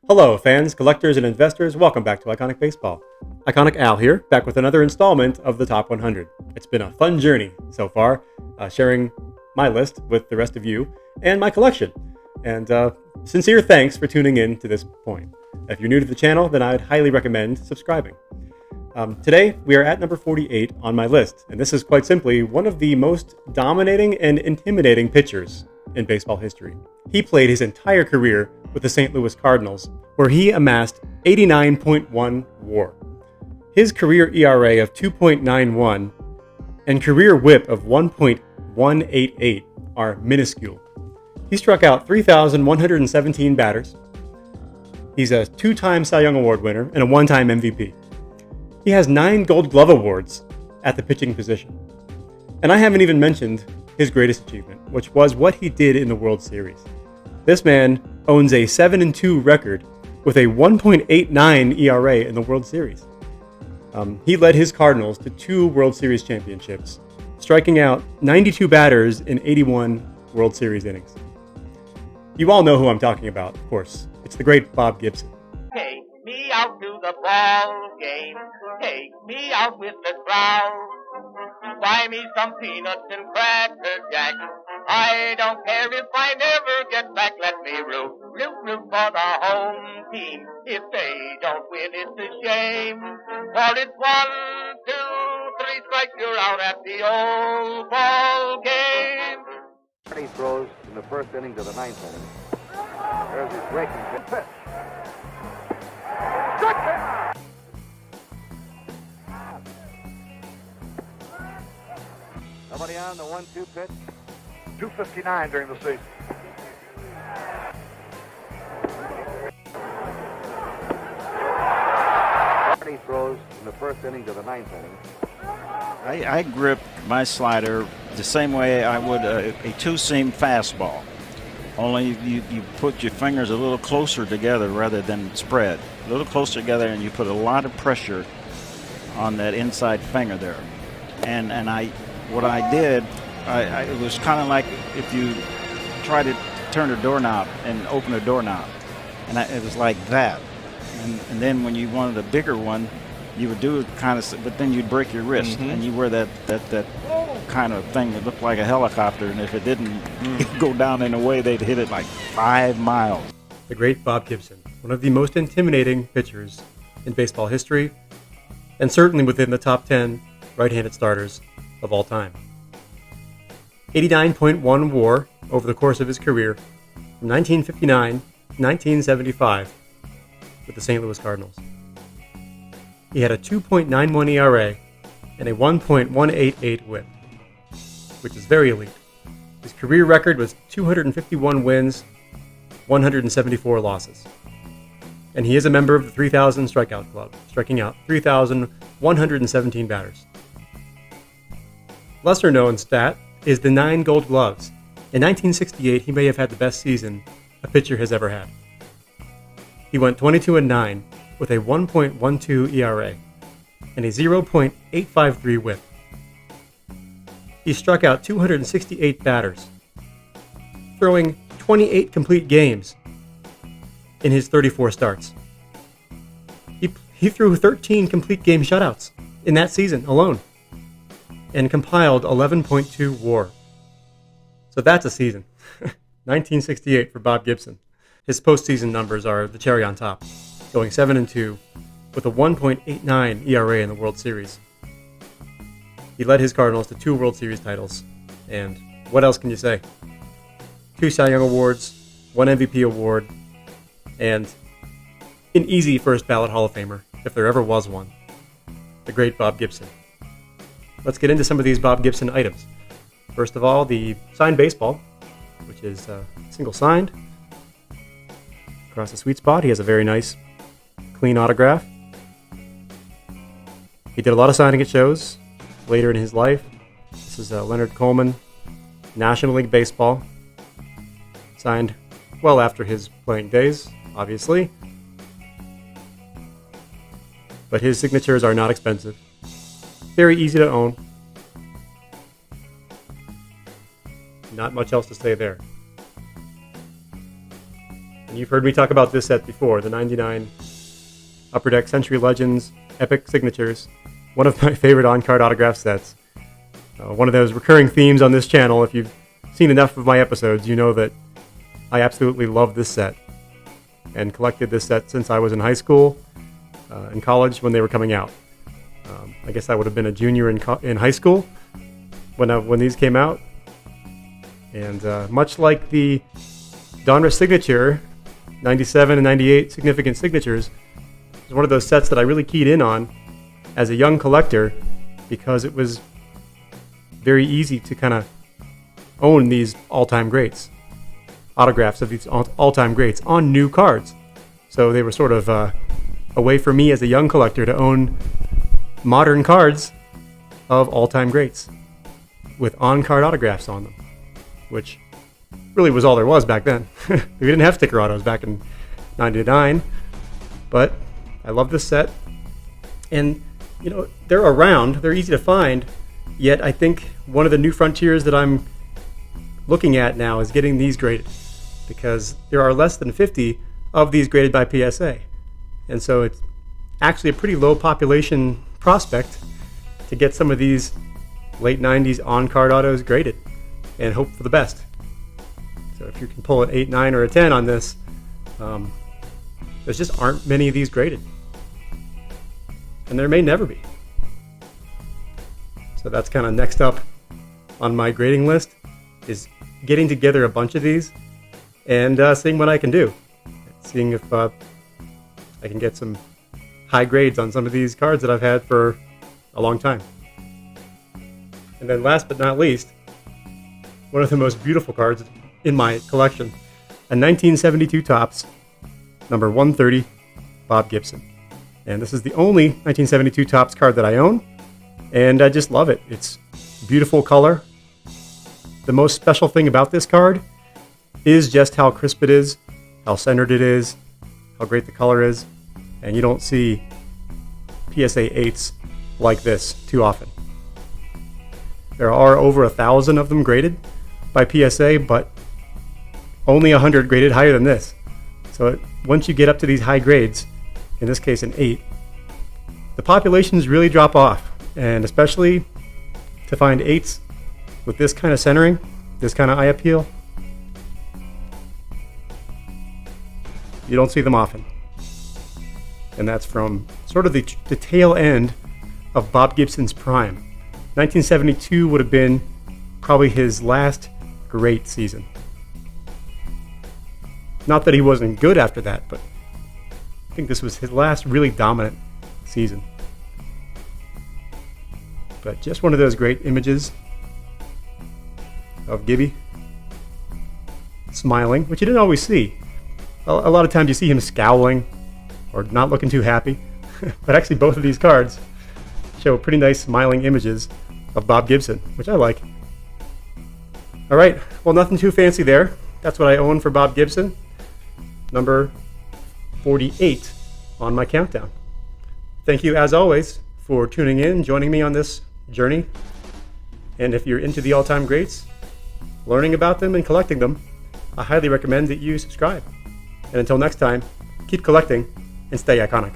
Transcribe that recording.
Hello, fans, collectors, and investors. Welcome back to Iconic Baseball. Iconic Al here, back with another installment of the Top 100. It's been a fun journey so far, sharing my list with the rest of you and my collection. And sincere thanks for tuning in to this point. If you're new to the channel, then I'd highly recommend subscribing. Today, we are at number 48 on my list, and this is quite simply one of the most dominating and intimidating pitchers in baseball history. He played his entire career with the St. Louis Cardinals, where he amassed 89.1 WAR. His career ERA of 2.91 and career WHIP of 1.188 are minuscule. He struck out 3,117 batters. He's a two-time Cy Young Award winner and a one-time MVP. He has 9 Gold Glove awards at the pitching position. And I haven't even mentioned his greatest achievement, which was what he did in the World Series. This man owns a 7-2 record with a 1.89 ERA in the World Series. He led his Cardinals to 2 World Series championships, striking out 92 batters in 81 World Series innings. You all know who I'm talking about, of course. It's the great Bob Gibson. Take me out to the ball game. Take me out with the crowd. Buy me some peanuts and cracker jack. I don't care if I never get back. Let me root for the home team. If they don't win, it's a shame. For it's 1, 2, 3 strikes, you're out at the old ball game. He throws in the first innings of the 9th inning. There's his breaking pitch. Somebody on the 1-2 pitch. 259 during the season. He throws in the first innings of the 9th inning. I grip my slider the same way I would a two-seam fastball. Only you put your fingers a little closer together rather than spread. A little closer together, and you put a lot of pressure on that inside finger there. And what I did, it was kind of like if you try to turn a doorknob and open a doorknob. And it was like that. And then when you wanted a bigger one, you would do it kind of, but then you'd break your wrist, and you wear that kind of thing that looked like a helicopter, and if it didn't go down in a way, they'd hit it like 5 miles. The great Bob Gibson, one of the most intimidating pitchers in baseball history, and certainly within the top 10 right-handed starters of all time. 89.1 WAR over the course of his career from 1959 to 1975 with the St. Louis Cardinals. He had a 2.91 ERA and a 1.188 WHIP, which is very elite. His career record was 251 wins, 174 losses. And he is a member of the 3,000 strikeout club, striking out 3,117 batters. Lesser known stat is the 9 Gold Gloves. In 1968, he may have had the best season a pitcher has ever had. He went 22-9 with a 1.12 ERA and a 0.853 WHIP. He struck out 268 batters, throwing 28 complete games in his 34 starts. He threw 13 complete game shutouts in that season alone and compiled 11.2 WAR. So that's a season. 1968 for Bob Gibson. His postseason numbers are the cherry on top, going 7-2 with a 1.89 ERA in the World Series. He led his Cardinals to 2 World Series titles, and what else can you say? 2 Cy Young Awards, 1 MVP award, and an easy first ballot Hall of Famer, if there ever was one. The great Bob Gibson. Let's get into some of these Bob Gibson items. First of all, the signed baseball, which is single signed. Across the sweet spot, he has a very nice, clean autograph. He did a lot of signing at shows later in his life. This is Leonard Coleman, National League Baseball. Signed well after his playing days, obviously. But his signatures are not expensive. Very easy to own. Not much else to say there. And you've heard me talk about this set before, the 99 Upper Deck Century Legends Epic Signatures. One of my favorite on-card autograph sets. One of those recurring themes on this channel. If you've seen enough of my episodes, you know that I absolutely love this set and collected this set since I was in high school and college when they were coming out. I guess I would have been a junior in high school when these came out. And much like the Donruss Signature, 97 and 98 Significant Signatures, is one of those sets that I really keyed in on as a young collector because it was very easy to kind of own these all-time greats, autographs of these all-time greats on new cards. So they were sort of a way for me as a young collector to own modern cards of all-time greats with on-card autographs on them, which really was all there was back then. We didn't have sticker autos back in 99, but I love this set. And, you know, they're around, they're easy to find, yet I think one of the new frontiers that I'm looking at now is getting these graded, because there are less than 50 of these graded by PSA. And so it's actually a pretty low population prospect to get some of these late 90s on-card autos graded and hope for the best. So if you can pull an 8, 9, or a 10 on this, there just aren't many of these graded. And there may never be. So that's kind of next up on my grading list, is getting together a bunch of these and seeing what I can do. Seeing if I can get some high grades on some of these cards that I've had for a long time. And then last but not least, one of the most beautiful cards in my collection, a 1972 Topps, number 130, Bob Gibson. And this is the only 1972 Topps card that I own, and I just love it. It's beautiful color. The most special thing about this card is just how crisp it is, how centered it is, how great the color is, and you don't see PSA 8s like this too often. There are over 1,000 of them graded by PSA, but only 100 graded higher than this. So once you get up to these high grades, in this case an 8, the populations really drop off, and especially to find 8s with this kind of centering, this kind of eye appeal, you don't see them often. And that's from sort of the tail end of Bob Gibson's prime. 1972 would have been probably his last great season. Not that he wasn't good after that, but I think this was his last really dominant season. But just one of those great images of Gibby smiling, which you didn't always see. A lot of times you see him scowling or not looking too happy. But actually both of these cards show pretty nice smiling images of Bob Gibson, which I like. All right, well, nothing too fancy there. That's what I own for Bob Gibson. Number 48 on my countdown. Thank you, as always, for tuning in, joining me on this journey. And if you're into the all-time greats, learning about them and collecting them, I highly recommend that you subscribe. And until next time, keep collecting and stay iconic.